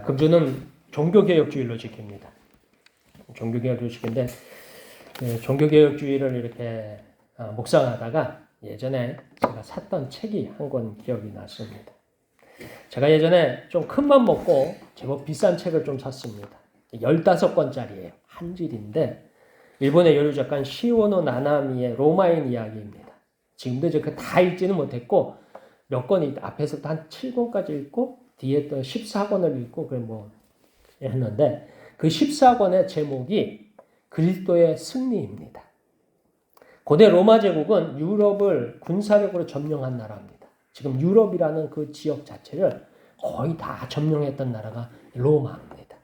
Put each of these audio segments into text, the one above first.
금주는 종교개혁주의로 지킵니다. 종교개혁주의 지키는데 종교개혁주의를 이렇게 묵상하다가 예전에 제가 샀던 책이 한 권 기억이 났습니다. 제가 예전에 좀 큰 맘 먹고 제법 비싼 책을 좀 샀습니다. 15권짜리예요. 한 질인데 일본의 여류 작가 시오노 나나미의 로마인 이야기입니다. 지금도 이제 다 읽지는 못했고 몇 권이 앞에서부터 한 7권까지 읽고 뒤에 또 14권을 읽고 그래 뭐 했는데 그 14권의 제목이 그리스도의 승리입니다. 고대 로마 제국은 유럽을 군사력으로 점령한 나라입니다. 지금 유럽이라는 그 지역 자체를 거의 다 점령했던 나라가 로마입니다.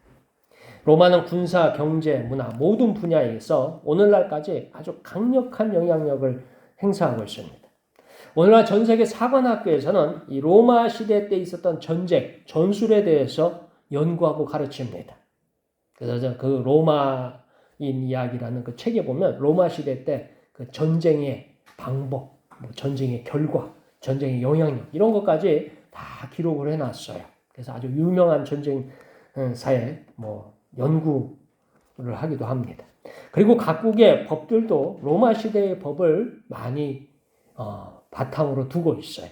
로마는 군사, 경제, 문화 모든 분야에서 오늘날까지 아주 강력한 영향력을 행사하고 있습니다. 오늘날 전 세계 사관학교에서는 이 로마 시대 때 있었던 전쟁, 전술에 대해서 연구하고 가르칩니다. 그래서 그 로마인 이야기라는 그 책에 보면 로마 시대 때 그 전쟁의 방법, 전쟁의 결과, 전쟁의 영향력 이런 것까지 다 기록을 해놨어요. 그래서 아주 유명한 전쟁사에 연구를 하기도 합니다. 그리고 각국의 법들도 로마 시대의 법을 많이 바탕으로 두고 있어요.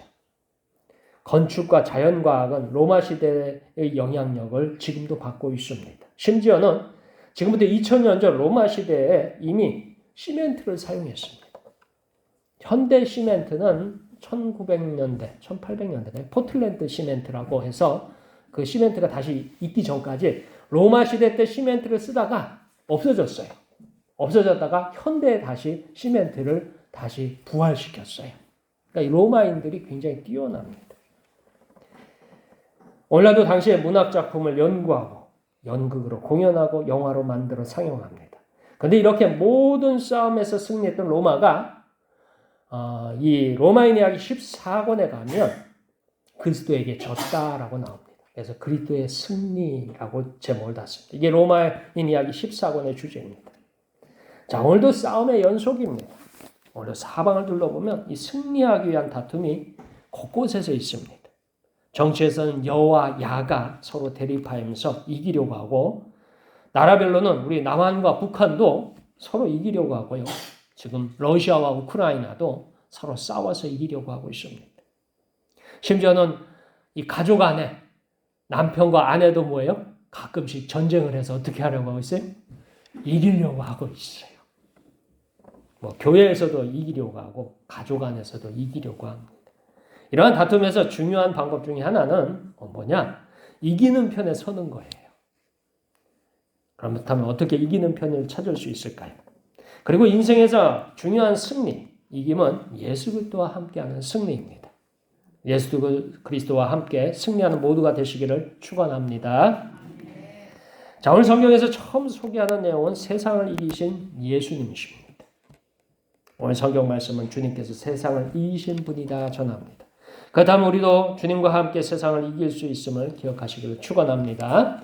건축과 자연과학은 로마 시대의 영향력을 지금도 받고 있습니다. 심지어는 지금부터 2000년 전 로마 시대에 이미 시멘트를 사용했습니다. 현대 시멘트는 1900년대, 1800년대 포틀랜드 시멘트라고 해서 그 시멘트가 다시 있기 전까지 로마 시대 때 시멘트를 쓰다가 없어졌어요. 없어졌다가 현대에 다시 시멘트를 다시 부활시켰어요. 그러니까 이 로마인들이 굉장히 뛰어납니다. 오늘날도 당시의 문학작품을 연구하고 연극으로 공연하고 영화로 만들어 상영합니다. 그런데 이렇게 모든 싸움에서 승리했던 로마가 이 로마인 이야기 14권에 가면 그리스도에게 졌다라고 나옵니다. 그래서 그리스도의 승리라고 제목을 땄습니다. 이게 로마인 이야기 14권의 주제입니다. 자, 오늘도 싸움의 연속입니다. 오늘 사방을 둘러보면 이 승리하기 위한 다툼이 곳곳에서 있습니다. 정치에서는 여와 야가 서로 대립하면서 이기려고 하고 나라별로는 우리 남한과 북한도 서로 이기려고 하고요. 지금 러시아와 우크라이나도 서로 싸워서 이기려고 하고 있습니다. 심지어는 이 가족 안에 남편과 아내도 뭐예요? 가끔씩 전쟁을 해서 어떻게 하려고 하고 있어요? 이기려고 하고 있어요. 교회에서도 이기려고 하고 가족 안에서도 이기려고 합니다. 이러한 다툼에서 중요한 방법 중에 하나는 뭐냐? 이기는 편에 서는 거예요. 그렇다면 어떻게 이기는 편을 찾을 수 있을까요? 그리고 인생에서 중요한 승리, 이김은 예수 그리스도와 함께하는 승리입니다. 예수 그리스도와 함께 승리하는 모두가 되시기를 축원합니다. 자, 오늘 성경에서 처음 소개하는 내용은 세상을 이기신 예수님이십니다. 오늘 성경 말씀은 주님께서 세상을 이기신 분이다 전합니다. 그렇다면 우리도 주님과 함께 세상을 이길 수 있음을 기억하시기를 축원합니다.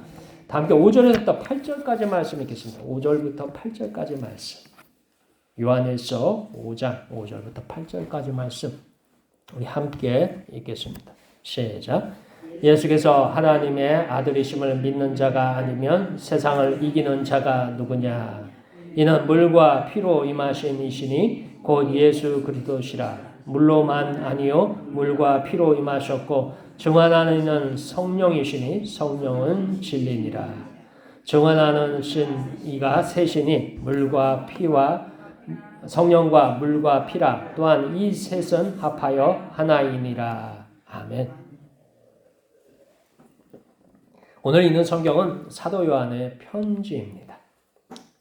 다 함께 5절에서부터 8절까지 말씀 읽겠습니다. 5절부터 8절까지 말씀. 요한일서 5장 5절부터 8절까지 말씀. 우리 함께 읽겠습니다. 시작. 예수께서 하나님의 아들이심을 믿는 자가 아니면 세상을 이기는 자가 누구냐? 이는 물과 피로 임하신 이시니 곧 예수 그리스도시라. 물로만 아니요 물과 피로 임하셨고 증언하는 이는 성령이시니 성령은 진리니라. 증언하는 신 이가 셋이니 물과 피와 성령과 물과 피라. 또한 이 셋은 합하여 하나이니라. 아멘. 오늘 읽는 성경은 사도 요한의 편지입니다.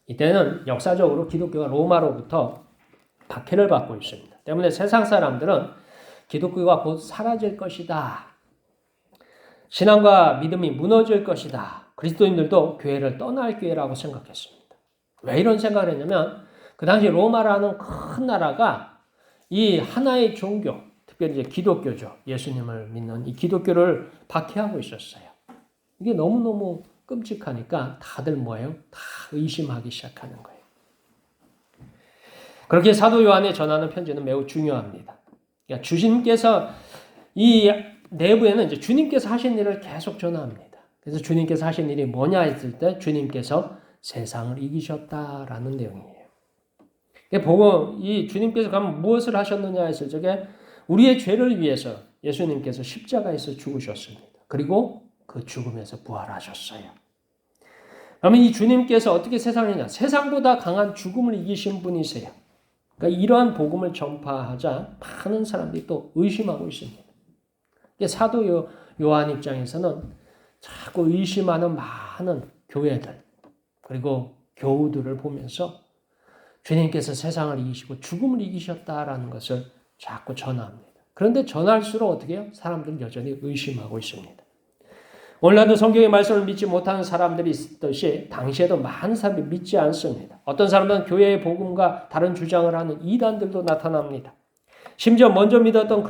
이때는 역사적으로 기독교가 로마로부터 박해를 받고 있습니다. 때문에 세상 사람들은 기독교가 곧 사라질 것이다. 신앙과 믿음이 무너질 것이다. 그리스도인들도 교회를 떠날 기회라고 생각했습니다. 왜 이런 생각을 했냐면 그 당시 로마라는 큰 나라가 이 하나의 종교, 특별히 이제 기독교죠. 예수님을 믿는 이 기독교를 박해하고 있었어요. 이게 너무너무 끔찍하니까 다들 뭐예요? 다 의심하기 시작하는 거예요. 그렇게 사도 요한에 전하는 편지는 매우 중요합니다. 그러니까 주님께서 이 내부에는 이제 주님께서 하신 일을 계속 전합니다. 그래서 주님께서 하신 일이 뭐냐 했을 때 주님께서 세상을 이기셨다라는 내용이에요. 보고 이 주님께서 그럼 무엇을 하셨느냐 했을 적에 우리의 죄를 위해서 예수님께서 십자가에서 죽으셨습니다. 그리고 그 죽음에서 부활하셨어요. 그러면 이 주님께서 어떻게 세상을 이기냐? 세상보다 강한 죽음을 이기신 분이세요. 그러니까 이러한 복음을 전파하자 많은 사람들이 또 의심하고 있습니다. 사도 요한 입장에서는 자꾸 의심하는 많은 교회들 그리고 교우들을 보면서 주님께서 세상을 이기시고 죽음을 이기셨다라는 것을 자꾸 전합니다. 그런데 전할수록 어떻게 해요? 사람들은 여전히 의심하고 있습니다. 오늘날도 성경의 말씀을 믿지 못하는 사람들이 있듯이 당시에도 많은 사람들이 믿지 않습니다. 어떤 사람은 교회의 복음과 다른 주장을 하는 이단들도 나타납니다. 심지어 먼저 믿었던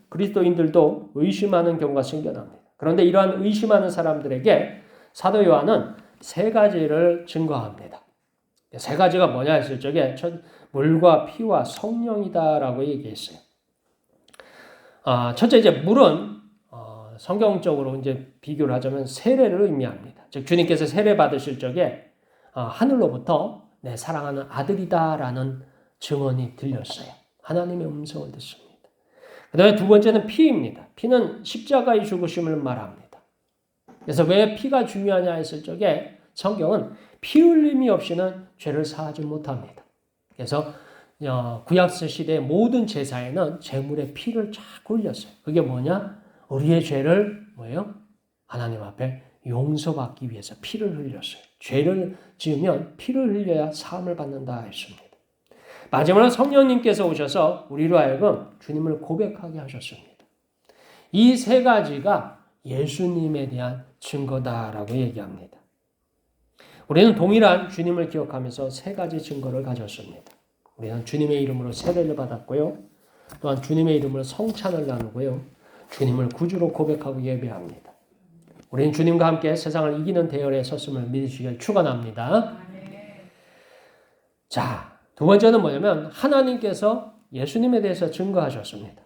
그리스도인들도 의심하는 경우가 생겨납니다. 그런데 이러한 의심하는 사람들에게 사도 요한은 세 가지를 증거합니다. 세 가지가 뭐냐 했을 적에 물과 피와 성령이다라고 얘기했어요. 첫째 이제 물은 성경적으로 이제 비교를 하자면 세례를 의미합니다. 즉 주님께서 세례 받으실 적에 하늘로부터 내 사랑하는 아들이다라는 증언이 들렸어요. 하나님의 음성을 듣습니다. 그 다음에 두 번째는 피입니다. 피는 십자가의 죽으심을 말합니다. 그래서 왜 피가 중요하냐 했을 적에 성경은 피 흘림이 없이는 죄를 사하지 못합니다. 그래서 구약서 시대의 모든 제사에는 제물의 피를 쫙 흘렸어요. 그게 뭐냐? 우리의 죄를 뭐예요? 하나님 앞에 용서받기 위해서 피를 흘렸어요. 죄를 지으면 피를 흘려야 사함을 받는다 했습니다. 마지막으로 성령님께서 오셔서 우리로 하여금 주님을 고백하게 하셨습니다. 이 세 가지가 예수님에 대한 증거다라고 얘기합니다. 우리는 동일한 주님을 기억하면서 세 가지 증거를 가졌습니다. 우리는 주님의 이름으로 세례를 받았고요. 또한 주님의 이름으로 성찬을 나누고요. 주님을 구주로 고백하고 예배합니다. 우리는 주님과 함께 세상을 이기는 대열에 섰음을 믿으시길 축원합니다. 자, 두 번째는 뭐냐면 하나님께서 예수님에 대해서 증거하셨습니다.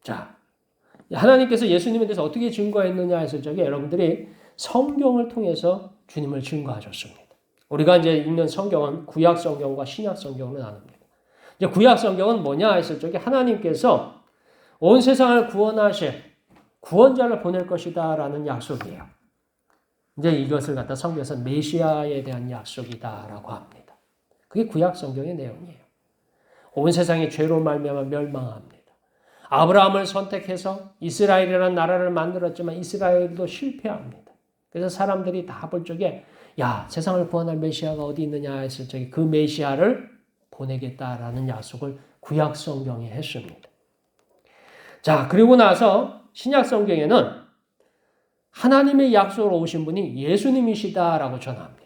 자, 하나님께서 예수님에 대해서 어떻게 증거했느냐 했을 적에 여러분들이 성경을 통해서 주님을 증거하셨습니다. 우리가 이제 읽는 성경은 구약 성경과 신약 성경으로 나눕니다. 이제 구약 성경은 뭐냐 했을 적에 하나님께서 온 세상을 구원하실 구원자를 보낼 것이다라는 약속이에요. 이제 이것을 갖다 성경에서 메시아에 대한 약속이다라고 합니다. 그게 구약 성경의 내용이에요. 온 세상이 죄로 말미암아 멸망합니다. 아브라함을 선택해서 이스라엘이라는 나라를 만들었지만 이스라엘도 실패합니다. 그래서 사람들이 다 볼 적에 야, 세상을 구원할 메시아가 어디 있느냐 했을 적에 그 메시아를 보내겠다라는 약속을 구약 성경에 했습니다. 자, 그리고 나서 신약 성경에는 하나님의 약속으로 오신 분이 예수님이시다라고 전합니다.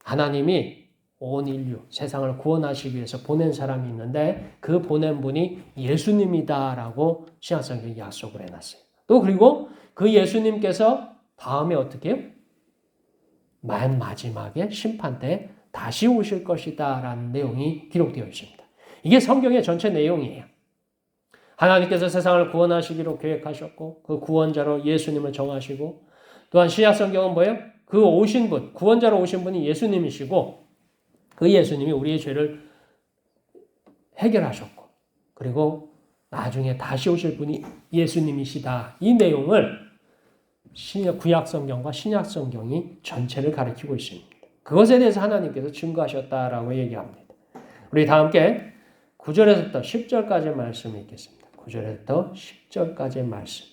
하나님이 온 인류, 세상을 구원하시기 위해서 보낸 사람이 있는데 그 보낸 분이 예수님이다라고 신약 성경에 약속을 해놨어요. 또 그리고 그 예수님께서 다음에 어떻게 해요? 맨 마지막에 심판 때 다시 오실 것이다라는 내용이 기록되어 있습니다. 이게 성경의 전체 내용이에요. 하나님께서 세상을 구원하시기로 계획하셨고 그 구원자로 예수님을 정하시고 또한 신약 성경은 뭐예요? 그 오신 분, 구원자로 오신 분이 예수님이시고 그 예수님이 우리의 죄를 해결하셨고 그리고 나중에 다시 오실 분이 예수님이시다. 이 내용을 구약 성경과 신약 성경이 전체를 가리키고 있습니다. 그것에 대해서 하나님께서 증거하셨다라고 얘기합니다. 우리 다 함께 9절에서부터 10절까지의 말씀을 읽겠습니다. 9절에서부터 10절까지의 말씀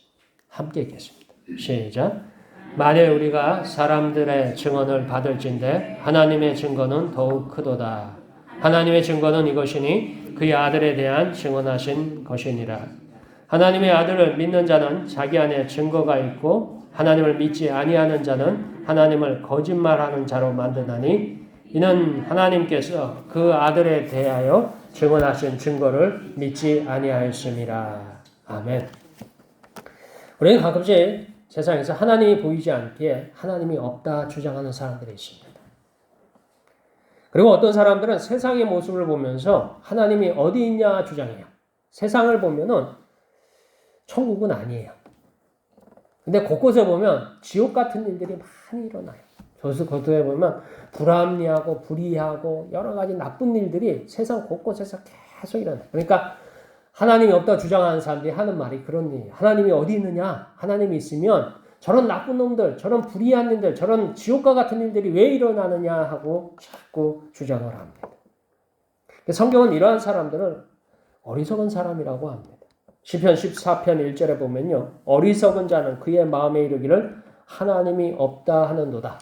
함께 읽겠습니다. 시작. 만일 우리가 사람들의 증언을 받을진대 하나님의 증거는 더욱 크도다. 하나님의 증거는 이것이니 그의 아들에 대한 증언하신 것이니라. 하나님의 아들을 믿는 자는 자기 안에 증거가 있고 하나님을 믿지 아니하는 자는 하나님을 거짓말하는 자로 만드나니 이는 하나님께서 그 아들에 대하여 증언하신 증거를 믿지 아니하였음이라. 아멘. 우리는 가끔씩 세상에서 하나님이 보이지 않기에 하나님이 없다 주장하는 사람들이 있습니다. 그리고 어떤 사람들은 세상의 모습을 보면서 하나님이 어디 있냐 주장해요. 세상을 보면은 천국은 아니에요. 근데 곳곳에 보면 지옥 같은 일들이 많이 일어나요. 곳곳에 보면 불합리하고 불의하고 여러 가지 나쁜 일들이 세상 곳곳에서 계속 일어나요. 그러니까 하나님이 없다고 주장하는 사람들이 하는 말이 그런 일이에요. 하나님이 어디 있느냐? 하나님이 있으면 저런 나쁜 놈들, 저런 불의한 일들, 저런 지옥과 같은 일들이 왜 일어나느냐 하고 자꾸 주장을 합니다. 성경은 이러한 사람들을 어리석은 사람이라고 합니다. 시편 14편 1절에 보면요. 어리석은 자는 그의 마음에 이르기를 하나님이 없다 하는도다.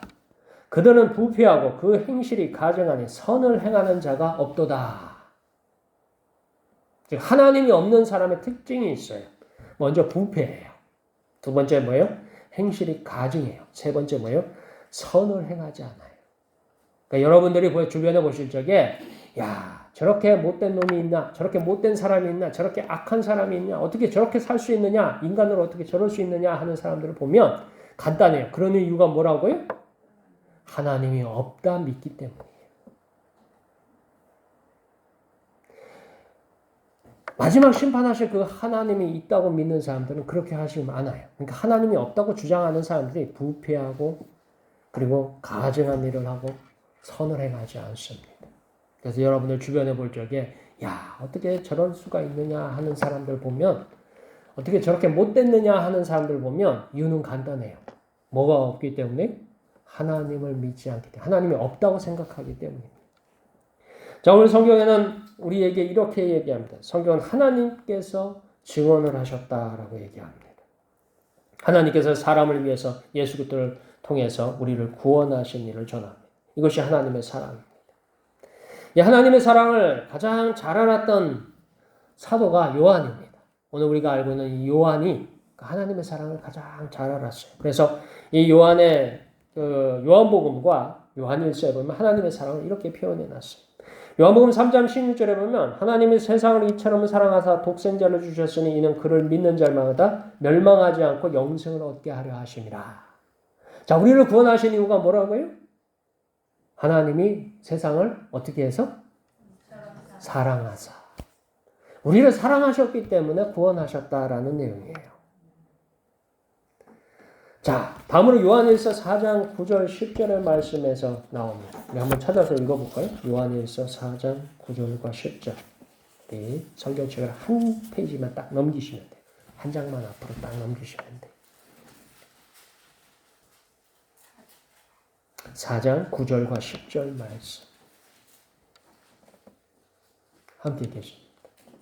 그들은 부패하고 그 행실이 가증하니 선을 행하는 자가 없도다. 즉 하나님이 없는 사람의 특징이 있어요. 먼저 부패해요. 두 번째 뭐예요? 행실이 가증해요. 세 번째 뭐예요? 선을 행하지 않아요. 그러니까 여러분들이 주변에 보실 적에 야 저렇게 못된 놈이 있나? 저렇게 못된 사람이 있나? 저렇게 악한 사람이 있냐? 어떻게 저렇게 살 수 있느냐? 인간으로 어떻게 저럴 수 있느냐? 하는 사람들을 보면 간단해요. 그러는 이유가 뭐라고요? 하나님이 없다 믿기 때문이에요. 마지막 심판하실 그 하나님이 있다고 믿는 사람들은 그렇게 하시면 않아요. 그러니까 하나님이 없다고 주장하는 사람들이 부패하고 그리고 가증한 일을 하고 선을 행하지 않습니다. 그래서 여러분들 주변에 볼 적에 야 어떻게 저럴 수가 있느냐 하는 사람들 보면 어떻게 저렇게 못됐느냐 하는 사람들 보면 이유는 간단해요. 뭐가 없기 때문에? 하나님을 믿지 않기 때문에. 하나님이 없다고 생각하기 때문입니다. 자, 오늘 성경에는 우리에게 이렇게 얘기합니다. 성경은 하나님께서 증언을 하셨다라고 얘기합니다. 하나님께서 사람을 위해서 예수 그리스도를 통해서 우리를 구원하신 일을 전합니다. 이것이 하나님의 사랑입니다. 이 하나님의 사랑을 가장 잘 알았던 사도가 요한입니다. 오늘 우리가 알고 있는 이 요한이 하나님의 사랑을 가장 잘 알았어요. 그래서 이 요한의 요한복음과 요한일서에 보면 하나님의 사랑을 이렇게 표현해 놨어요. 요한복음 3장 16절에 보면 하나님이 세상을 이처럼 사랑하사 독생자를 주셨으니 이는 그를 믿는 자마다 멸망하지 않고 영생을 얻게 하려 하심이라. 자, 우리를 구원하신 이유가 뭐라고요? 하나님이 세상을 어떻게 해서? 사랑하사. 우리를 사랑하셨기 때문에 구원하셨다라는 내용이에요. 자, 다음으로 요한일서 4장 9절 10절의 말씀에서 나옵니다. 우리 한번 찾아서 읽어볼까요? 요한일서 4장 9절과 10절. 네, 성경책을 한 페이지만 딱 넘기시면 돼요. 한 장만 앞으로 딱 넘기시면 돼요. 4장 9절과 10절 말씀. 함께 계십니다.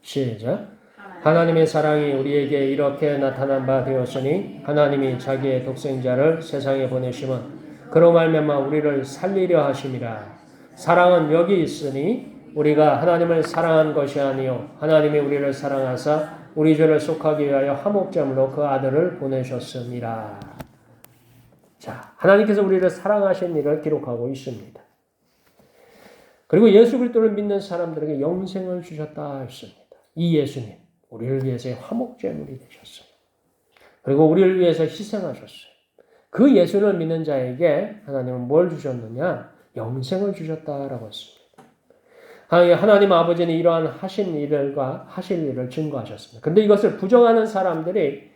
시작. 하나님의 사랑이 우리에게 이렇게 나타난 바 되었으니 하나님이 자기의 독생자를 세상에 보내심은 그로 말미암아 우리를 살리려 하심이라. 사랑은 여기 있으니 우리가 하나님을 사랑한 것이 아니요 하나님이 우리를 사랑하사 우리 죄를 속하기 위하여 화목제물로 그 아들을 보내셨습니다. 자, 하나님께서 우리를 사랑하신 일을 기록하고 있습니다. 그리고 예수 그리스도를 믿는 사람들에게 영생을 주셨다 했습니다. 이 예수님 우리를 위해서 화목제물이 되셨어요. 그리고 우리를 위해서 희생하셨어요. 그 예수를 믿는 자에게 하나님은 뭘 주셨느냐? 영생을 주셨다라고 했습니다. 하나님 아버지는 이러한 하신 일을 증거하셨습니다. 그런데 이것을 부정하는 사람들이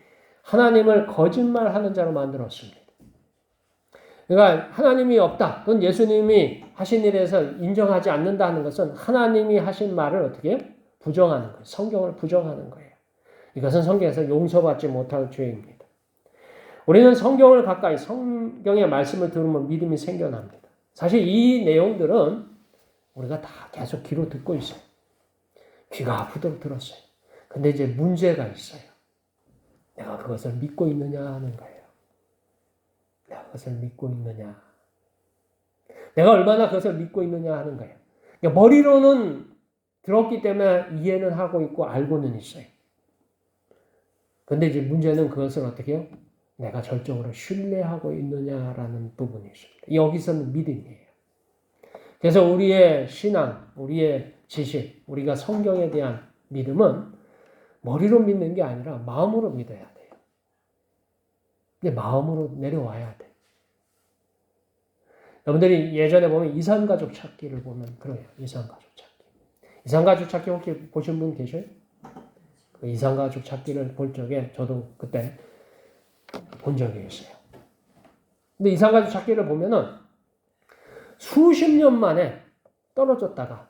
하나님을 거짓말하는 자로 만들었습니다. 그러니까 하나님이 없다. 그건 예수님이 하신 일에서 인정하지 않는다는 것은 하나님이 하신 말을 어떻게 해요? 부정하는 거예요. 성경을 부정하는 거예요. 이것은 성경에서 용서받지 못할 죄입니다. 우리는 성경을 가까이 성경의 말씀을 들으면 믿음이 생겨납니다. 사실 이 내용들은 우리가 다 계속 귀로 듣고 있어요. 귀가 아프도록 들었어요. 근데 이제 문제가 있어요. 내가 그것을 믿고 있느냐 하는 거예요. 내가 그것을 믿고 있느냐. 내가 얼마나 그것을 믿고 있느냐 하는 거예요. 그러니까 머리로는 들었기 때문에 이해는 하고 있고 알고는 있어요. 근데 이제 문제는 그것을 어떻게 해요? 내가 절정으로 신뢰하고 있느냐라는 부분이 있습니다. 여기서는 믿음이에요. 그래서 우리의 신앙, 우리의 지식, 우리가 성경에 대한 믿음은 머리로 믿는 게 아니라 마음으로 믿어야 돼요. 근데 마음으로 내려와야 돼요. 여러분들이 예전에 보면 이산가족 찾기를 보면 그래요. 이산가족 찾기. 이산가족 찾기 혹시 보신 분 계셔요? 그 이산가족 찾기를 볼 적에 저도 그때 본 적이 있어요. 근데 이산가족 찾기를 보면은 수십 년 만에 떨어졌다가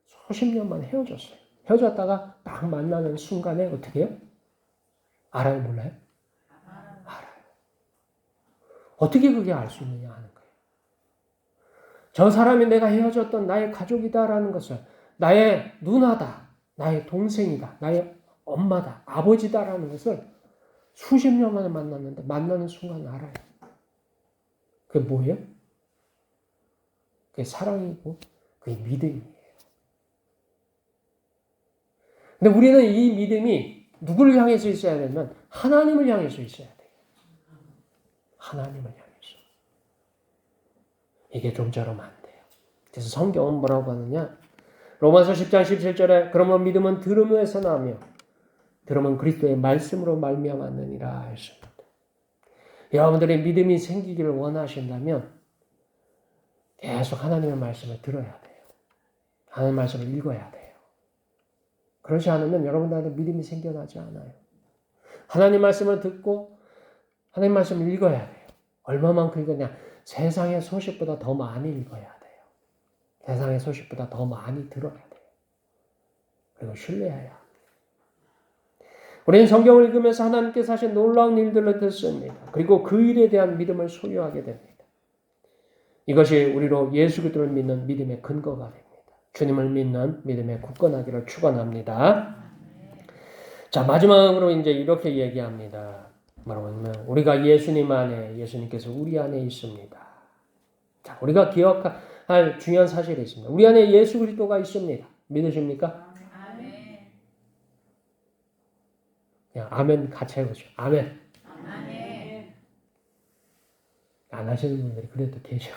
수십 년 만에 헤어졌어요. 헤어졌다가 딱 만나는 순간에 어떻게 해요? 알아요? 몰라요? 알아요. 어떻게 그게 알 수 있느냐 하는 거예요. 저 사람이 내가 헤어졌던 나의 가족이다라는 것을 나의 누나다, 나의 동생이다, 나의 엄마다, 아버지다라는 것을 수십 년 만에 만났는데 만나는 순간 알아요. 그게 뭐예요? 그게 사랑이고 그게 믿음이에요. 근데 우리는 이 믿음이 누구를 향해서 있어야 되면 하나님을 향해서 있어야 돼요. 하나님을 향해서. 이게 좀처럼 안 돼요. 그래서 성경은 뭐라고 하느냐? 로마서 10장 17절에 그러므로 믿음은 들음에서 나며 들음은 그리스도의 말씀으로 말미암았느니라 했습니다. 여러분들이 믿음이 생기기를 원하신다면 계속 하나님의 말씀을 들어야 돼요. 하나님의 말씀을 읽어야 돼요. 그렇지 않으면 여러분들한테 믿음이 생겨나지 않아요. 하나님 말씀을 듣고 하나님 말씀을 읽어야 돼요. 얼마만큼 읽느냐? 세상의 소식보다 더 많이 읽어야 돼요. 세상의 소식보다 더 많이 들어야 돼요. 그리고 신뢰해야 합니다. 우리는 성경을 읽으면서 하나님께서 하신 놀라운 일들을 듣습니다. 그리고 그 일에 대한 믿음을 소유하게 됩니다. 이것이 우리로 예수 그리스도를 믿는 믿음의 근거가 됩니다. 주님을 믿는 믿음에 굳건하기를 축원합니다. 자, 마지막으로 이제 이렇게 얘기합니다. 뭐라고 하냐면 우리가 예수님 안에, 예수님께서 우리 안에 있습니다. 자, 우리가 기억할 중요한 사실이 있습니다. 우리 안에 예수 그리스도가 있습니다. 믿으십니까? 아멘. 그냥 아멘 같이 해보죠. 아멘. 아멘. 안 하시는 분들이 그래도 계셔.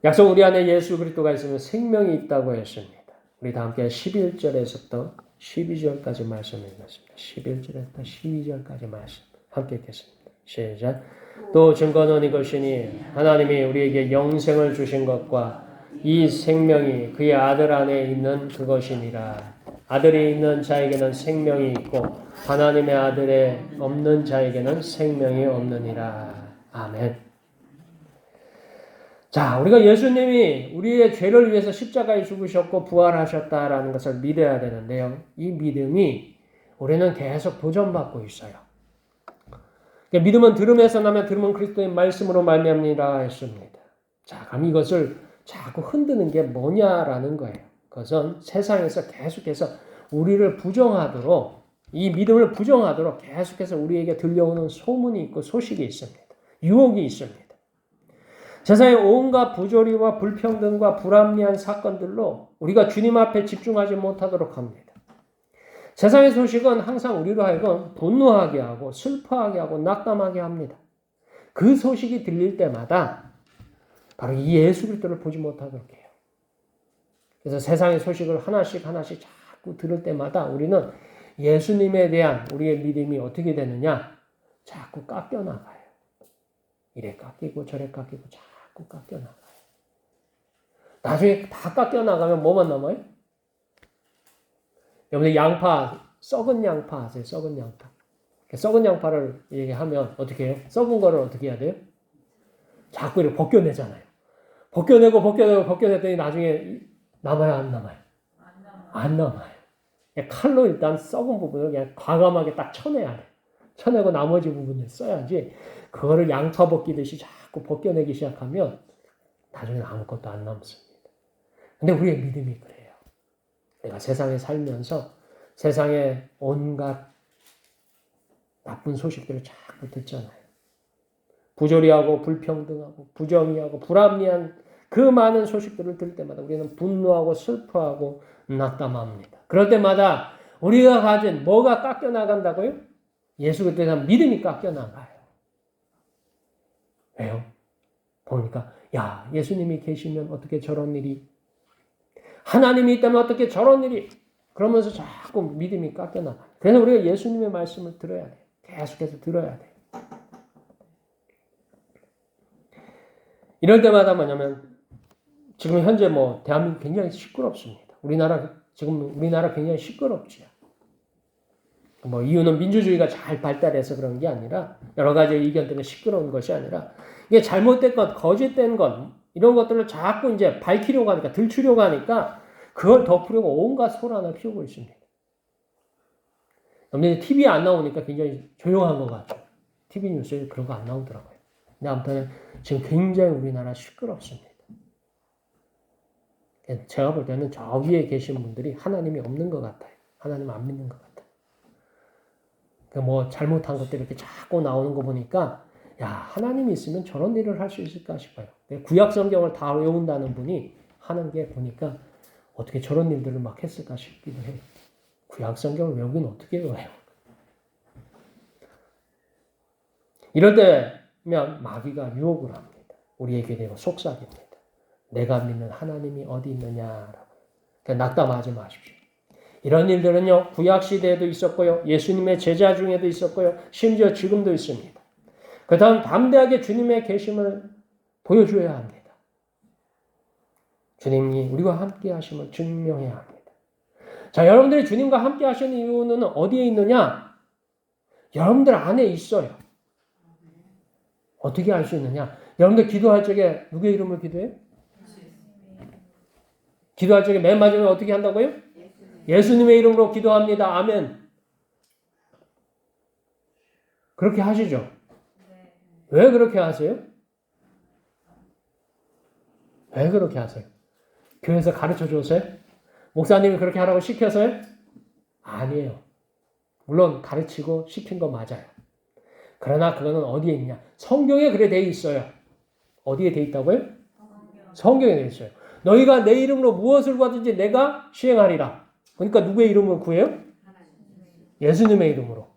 약속 우리 안에 예수 그리스도가 있으면 생명이 있다고 했습니다. 우리 다 함께 11절에서부터 12절까지 말씀 읽겠습니다. 11절에서부터 12절까지 말씀 함께 읽겠습니다. 시작. 또 증거는 이것이니 하나님이 우리에게 영생을 주신 것과 이 생명이 그의 아들 안에 있는 그것이니라. 아들이 있는 자에게는 생명이 있고 하나님의 아들에 없는 자에게는 생명이 없느니라. 아멘. 자, 우리가 예수님이 우리의 죄를 위해서 십자가에 죽으셨고 부활하셨다라는 것을 믿어야 되는데요. 이 믿음이 우리는 계속 도전받고 있어요. 믿음은 들음에서 나면 들음은 그리스도의 말씀으로 말미암니라 했습니다. 자, 그럼 이것을 자꾸 흔드는 게 뭐냐라는 거예요. 그것은 세상에서 계속해서 우리를 부정하도록, 이 믿음을 부정하도록 계속해서 우리에게 들려오는 소문이 있고 소식이 있습니다. 유혹이 있습니다. 세상의 온갖 부조리와 불평등과 불합리한 사건들로 우리가 주님 앞에 집중하지 못하도록 합니다. 세상의 소식은 항상 우리로 하여금 분노하게 하고 슬퍼하게 하고 낙담하게 합니다. 그 소식이 들릴 때마다 바로 이 예수 그리스도를 보지 못하도록 해요. 그래서 세상의 소식을 하나씩 자꾸 들을 때마다 우리는 예수님에 대한 우리의 믿음이 어떻게 되느냐? 자꾸 깎여나가요. 이래 깎이고 저래 깎이고 자꾸 깎여나가요. 나중에 다 깎여나가면 뭐만 남아요? 여러분들 양파, 썩은 양파 아세요? 썩은 양파. 썩은 양파를 얘기하면 어떻게 해요? 썩은 거를 어떻게 해야 돼요? 자꾸 이렇게 벗겨내잖아요. 벗겨내더니 나중에 남아요, 안 남아요? 안 남아요. 칼로 일단 썩은 부분을 그냥 과감하게 딱 쳐내야 돼. 쳐내고 나머지 부분을 써야지 그거를 양파 벗기듯이 자꾸 벗겨내기 시작하면 나중에 아무것도 안 남습니다. 근데 우리의 믿음이 그래요. 내가 세상에 살면서 세상에 온갖 나쁜 소식들을 자꾸 듣잖아요. 부조리하고 불평등하고 부정의하고 불합리한 그 많은 소식들을 들을 때마다 우리는 분노하고 슬퍼하고 낙담합니다. 그럴 때마다 우리가 가진 뭐가 깎여나간다고요? 예수 그리스도에 대한 믿음이 깎여나가요. 왜요? 보니까 야, 예수님이 계시면 어떻게 저런 일이, 하나님이 있다면 어떻게 저런 일이, 그러면서 자꾸 믿음이 깎여나가요. 그래서 우리가 예수님의 말씀을 들어야 돼요. 계속해서 들어야 돼요. 이럴 때마다 뭐냐면 지금 현재 대한민국 굉장히 시끄럽습니다. 우리나라 굉장히 시끄럽지요. 뭐 이유는 민주주의가 잘 발달해서 그런 게 아니라 여러 가지 의견 때문에 시끄러운 것이 아니라 이게 잘못된 것, 거짓된 것 이런 것들을 자꾸 이제 밝히려고 하니까 들추려고 하니까 그걸 덮으려고 온갖 소란을 피우고 있습니다. 근데 TV에 안 나오니까 굉장히 조용한 것 같죠. TV 뉴스에 그런 거 안 나오더라고요. 근데 아무튼 지금 굉장히 우리나라 시끄럽습니다. 제가 볼 때는 저 위에 계신 분들이 하나님이 없는 것 같아요. 하나님 안 믿는 것 같아요. 뭐 잘못한 것들이 이렇게 자꾸 나오는 거 보니까 야 하나님이 있으면 저런 일을 할 수 있을까 싶어요. 구약 성경을 다 외운다는 분이 하는 게 보니까 어떻게 저런 일들을 막 했을까 싶기도 해요. 구약 성경을 외우긴 어떻게 외워요? 이럴 때면 마귀가 유혹을 합니다. 우리에게 대고 속삭입니다. 내가 믿는 하나님이 어디 있느냐라고. 그러니까 낙담하지 마십시오. 이런 일들은요, 구약시대에도 있었고요, 예수님의 제자 중에도 있었고요, 심지어 지금도 있습니다. 그 다음 담대하게 주님의 계심을 보여줘야 합니다. 주님이 우리와 함께 하심을 증명해야 합니다. 자, 여러분들이 주님과 함께 하시는 이유는 어디에 있느냐? 여러분들 안에 있어요. 어떻게 알 수 있느냐? 여러분들 기도할 적에 누구의 이름을 기도해요? 기도할 적에 맨 마지막에 어떻게 한다고요? 예수님의 이름으로 기도합니다. 아멘. 그렇게 하시죠? 왜 그렇게 하세요? 왜 그렇게 하세요? 교회에서 가르쳐 줬어요? 목사님이 그렇게 하라고 시켜서요? 아니에요. 물론 가르치고 시킨 거 맞아요. 그러나 그거는 어디에 있냐? 성경에 그래 돼 있어요. 어디에 돼 있다고요? 성경에 돼 있어요. 너희가 내 이름으로 무엇을 구하든지 내가 시행하리라. 그러니까 누구의 이름으로 구해요? 예수님의 이름으로.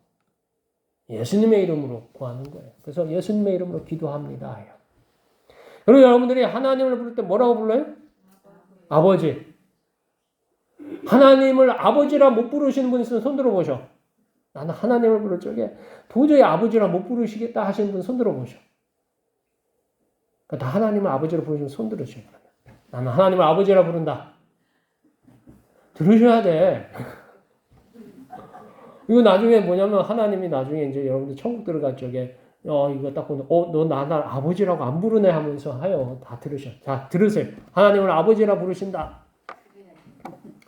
예수님의 이름으로 구하는 거예요. 그래서 예수님의 이름으로 기도합니다. 그리고 여러분들이 하나님을 부를 때 뭐라고 불러요? 아버지. 하나님을 아버지라 못 부르시는 분 있으면 손 들어보셔. 나는 하나님을 부를 적에 도저히 아버지라 못 부르시겠다 하시는 분 손 들어보셔. 그러니까 하나님을 아버지로 부르시면 손 들으셔요. 나는 하나님을 아버지라 부른다. 들으셔야 돼. 이거 나중에 뭐냐면 하나님이 나중에 이제 여러분들 천국 들어갈 적에 이거 딱 보면 너 나를 아버지라고 안 부르네 하면서 하요. 다 들으셔. 자, 들으세요. 하나님을 아버지라 부르신다.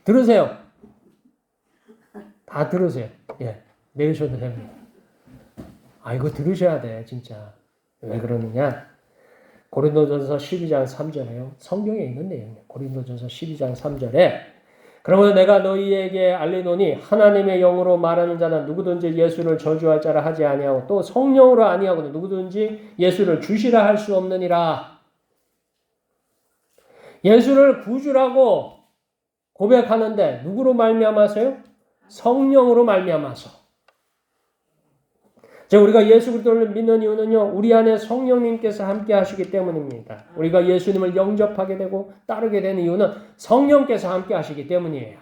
들으세요. 다 들으세요. 예. 내리셔도 됩니다. 이거 들으셔야 돼, 진짜. 왜 그러느냐? 고린도전서 12장 3절에요. 성경에 있는 내용이에요. 고린도전서 12장 3절에 그러면 내가 너희에게 알리노니 하나님의 영으로 말하는 자는 누구든지 예수를 저주할 자라 하지 아니하고 또 성령으로 아니하고도 누구든지 예수를 주시라 할 수 없느니라. 예수를 구주라고 고백하는데 누구로 말미암아서요? 성령으로 말미암아서. 우리가 예수 그리스도를 믿는 이유는요, 우리 안에 성령님께서 함께 하시기 때문입니다. 우리가 예수님을 영접하게 되고 따르게 되는 이유는 성령께서 함께 하시기 때문이에요.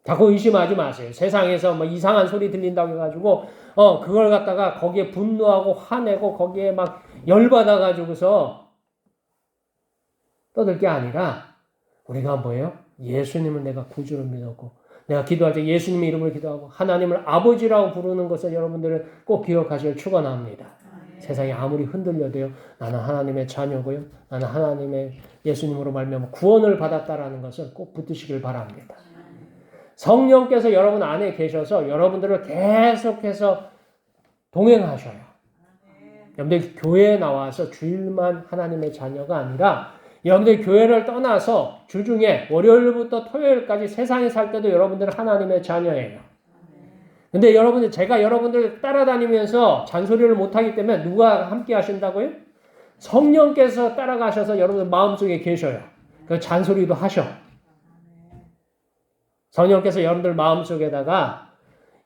자꾸 의심하지 마세요. 세상에서 뭐 이상한 소리 들린다고 해가지고, 그걸 갖다가 거기에 분노하고 화내고 거기에 막 열받아가지고서 떠들 게 아니라, 우리가 뭐예요? 예수님을 내가 구주로 믿었고, 내가 기도할 때 예수님의 이름으로 기도하고 하나님을 아버지라고 부르는 것을 여러분들은 꼭 기억하시길 축원합니다. 세상이 아무리 흔들려도요. 나는 하나님의 자녀고요. 나는 하나님의 예수님으로 말미암아 구원을 받았다라는 것을 꼭 붙드시길 바랍니다. 성령께서 여러분 안에 계셔서 여러분들을 계속해서 동행하셔요. 여러분들 교회에 나와서 주일만 하나님의 자녀가 아니라 여러분들 교회를 떠나서 주중에 월요일부터 토요일까지 세상에 살 때도 여러분들은 하나님의 자녀예요. 근데 제가 여러분들 따라다니면서 잔소리를 못하기 때문에 누가 함께 하신다고요? 성령께서 따라가셔서 여러분들 마음속에 계셔요. 그 잔소리도 하셔. 성령께서 여러분들 마음속에다가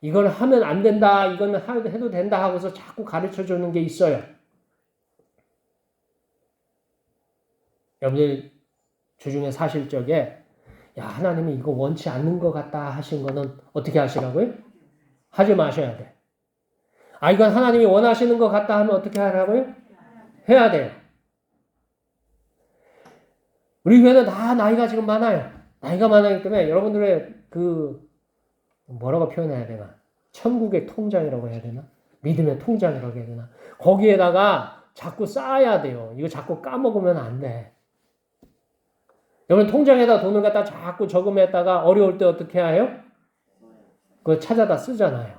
이걸 하면 안 된다, 이건 해도 된다 하고서 자꾸 가르쳐 주는 게 있어요. 여러분들 주중에 사실 적에 하나님이 이거 원치 않는 것 같다 하신 거는 어떻게 하시라고요? 하지 마셔야 돼. 이건 하나님이 원하시는 것 같다 하면 어떻게 하라고요? 해야 돼요. 우리 교회는 다 나이가 지금 많아요. 나이가 많기 때문에 여러분들의 그 뭐라고 표현해야 되나? 천국의 통장이라고 해야 되나? 믿음의 통장이라고 해야 되나? 거기에다가 자꾸 쌓아야 돼요. 이거 자꾸 까먹으면 안 돼. 여러분 통장에다 돈을 갖다 자꾸 저금했다가 어려울 때 어떻게 해요? 그거 찾아다 쓰잖아요.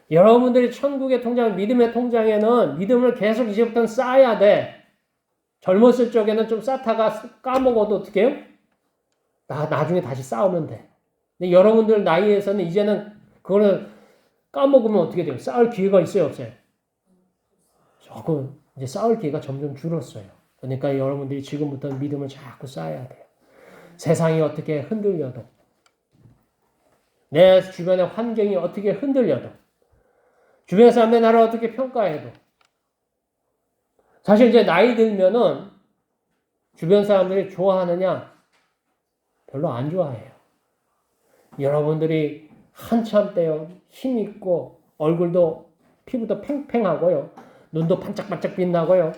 여러분들이 천국의 통장, 믿음의 통장에는 믿음을 계속 이제부터는 쌓아야 돼. 젊었을 적에는 좀 쌓다가 까먹어도 어떻게 해요? 나중에 다시 쌓으면 돼. 근데 여러분들 나이에서는 이제는 그거를 까먹으면 어떻게 돼요? 쌓을 기회가 있어요, 없어요? 조금 이제 쌓을 기회가 점점 줄었어요. 그러니까 여러분들이 지금부터 믿음을 자꾸 쌓아야 돼요. 세상이 어떻게 흔들려도, 내 주변의 환경이 어떻게 흔들려도, 주변 사람들이 나를 어떻게 평가해도, 사실 이제 나이 들면은 주변 사람들이 좋아하느냐? 별로 안 좋아해요. 여러분들이 한참 때요, 힘있고, 얼굴도, 피부도 팽팽하고요, 눈도 반짝반짝 빛나고요,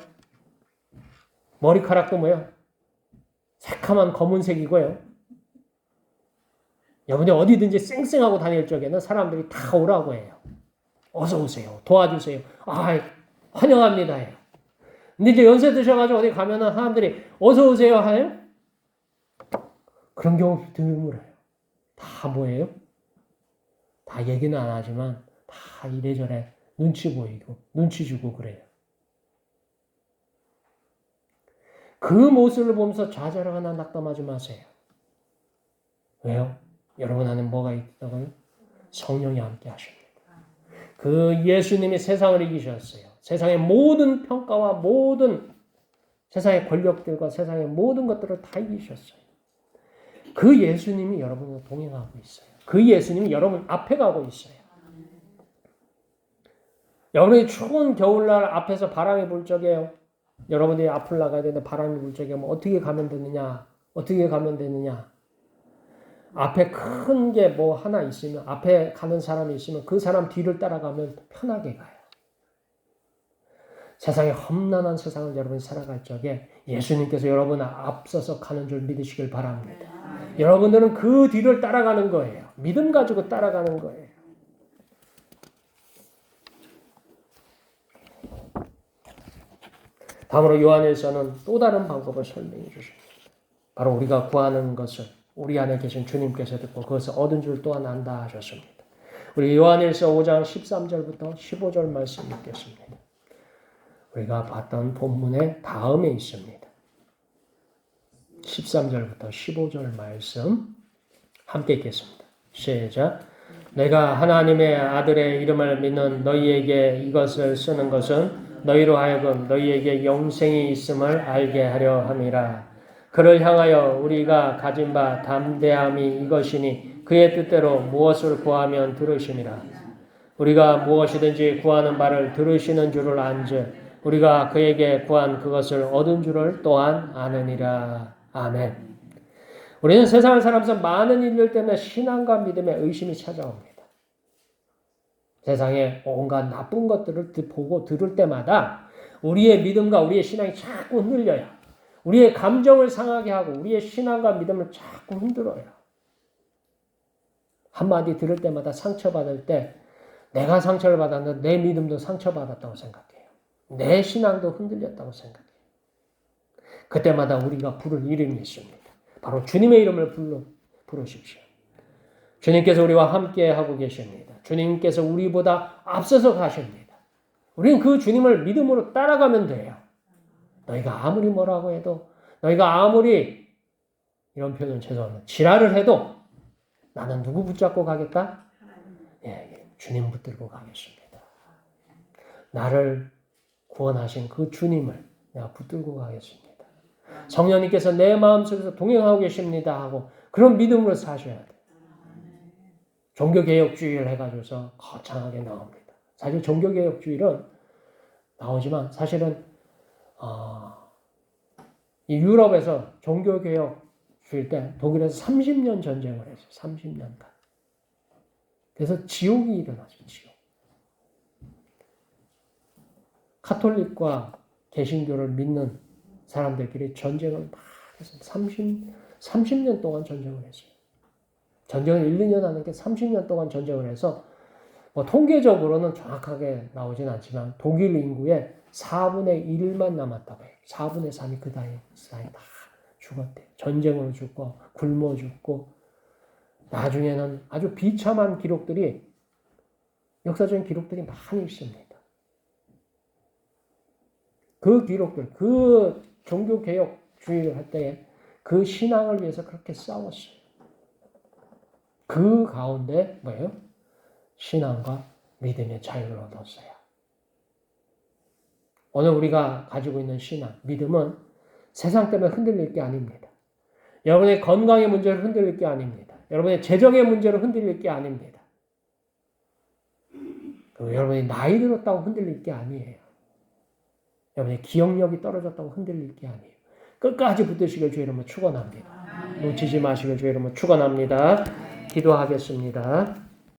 머리카락도 뭐요? 새카만 검은색이고요. 여러분이 어디든지 쌩쌩하고 다닐 적에는 사람들이 다 오라고 해요. 어서 오세요. 도와주세요. 환영합니다 해요. 근데 이제 연세 드셔가지고 어디 가면은 사람들이 어서 오세요 해요? 그런 경우 드물어요. 다 뭐예요? 다 얘기는 안 하지만 다 이래저래 눈치 보이고 눈치 주고 그래요. 그 모습을 보면서 좌절하거나 낙담하지 마세요. 왜요? 여러분 안에 뭐가 있다고요? 성령이 함께 하십니다. 그 예수님이 세상을 이기셨어요. 세상의 모든 평가와 모든 세상의 권력들과 세상의 모든 것들을 다 이기셨어요. 그 예수님이 여러분과 동행하고 있어요. 그 예수님이 여러분 앞에 가고 있어요. 여러분이 추운 겨울날 앞에서 바람이 불 적에요. 여러분들이 앞을 나가야 되는데 바람이 불 적에 어떻게 가면 되느냐? 어떻게 가면 되느냐? 앞에 큰 게 뭐 하나 있으면, 앞에 가는 사람이 있으면 그 사람 뒤를 따라가면 편하게 가요. 세상에 험난한 세상을 여러분이 살아갈 적에 예수님께서 여러분 앞서서 가는 줄 믿으시길 바랍니다. 여러분들은 그 뒤를 따라가는 거예요. 믿음 가지고 따라가는 거예요. 다음으로 요한일서는 또 다른 방법을 설명해 주십니다. 바로 우리가 구하는 것을 우리 안에 계신 주님께서 듣고 그것을 얻은 줄 또한 안다 하셨습니다. 우리 요한일서 5장 13절부터 15절 말씀 읽겠습니다. 우리가 봤던 본문의 다음에 있습니다. 13절부터 15절 말씀 함께 읽겠습니다. 시작. 내가 하나님의 아들의 이름을 믿는 너희에게 이것을 쓰는 것은 너희로 하여금 너희에게 영생이 있음을 알게 하려 함이라. 그를 향하여 우리가 가진 바 담대함이 이것이니 그의 뜻대로 무엇을 구하면 들으심이라. 우리가 무엇이든지 구하는 바를 들으시는 줄을 안즉 우리가 그에게 구한 그것을 얻은 줄을 또한 아느니라. 아멘. 우리는 세상을 살아가면서 많은 일들 때문에 신앙과 믿음에 의심이 찾아옵니다. 세상에 온갖 나쁜 것들을 보고 들을 때마다 우리의 믿음과 우리의 신앙이 자꾸 흔들려요. 우리의 감정을 상하게 하고 우리의 신앙과 믿음을 자꾸 흔들어요. 한마디 들을 때마다 상처받을 때 내가 상처를 받았는데 내 믿음도 상처받았다고 생각해요. 내 신앙도 흔들렸다고 생각해요. 그때마다 우리가 부를 이름이 있습니다. 바로 주님의 이름을 부르십시오. 주님께서 우리와 함께 하고 계십니다. 주님께서 우리보다 앞서서 가십니다. 우리는 그 주님을 믿음으로 따라가면 돼요. 너희가 아무리 뭐라고 해도, 너희가 아무리, 이런 표현은 죄송합니다, 지랄을 해도 나는 누구 붙잡고 가겠다? 주님 붙들고 가겠습니다. 나를 구원하신 그 주님을 내가 붙들고 가겠습니다. 성령님께서 내 마음속에서 동행하고 계십니다 하고 그런 믿음으로 사셔야 돼요. 종교개혁주의를 해가지고서 거창하게 나옵니다. 사실 종교개혁주의는 나오지만 사실은 이 유럽에서 종교개혁주의 때 독일에서 30년 전쟁을 했어요. 30년간. 그래서 지옥이 일어나죠. 지옥. 카톨릭과 개신교를 믿는 사람들끼리 전쟁을 막 해서 30년 동안 전쟁을 했어요. 전쟁을 1, 2년 하는 게 30년 동안 전쟁을 해서 뭐 통계적으로는 정확하게 나오진 않지만 독일 인구의 4분의 1만 남았다고 해요. 4분의 3이 그 사이 다 죽었대요. 전쟁으로 죽고 굶어 죽고 나중에는 아주 비참한 기록들이 역사적인 기록들이 많이 있습니다. 그 기록들, 그 종교개혁주의를 할 때에 그 신앙을 위해서 그렇게 싸웠어요. 그 가운데 뭐예요? 신앙과 믿음의 자유를 얻었어요. 오늘 우리가 가지고 있는 신앙, 믿음은 세상 때문에 흔들릴 게 아닙니다. 여러분의 건강의 문제로 흔들릴 게 아닙니다. 여러분의 재정의 문제로 흔들릴 게 아닙니다. 그리고 여러분이 나이 들었다고 흔들릴 게 아니에요. 여러분의 기억력이 떨어졌다고 흔들릴 게 아니에요. 끝까지 붙드시길 주의 이름으로 축원합니다. 놓치지 마시길 주의 이름으로 축원합니다. 기도하겠습니다.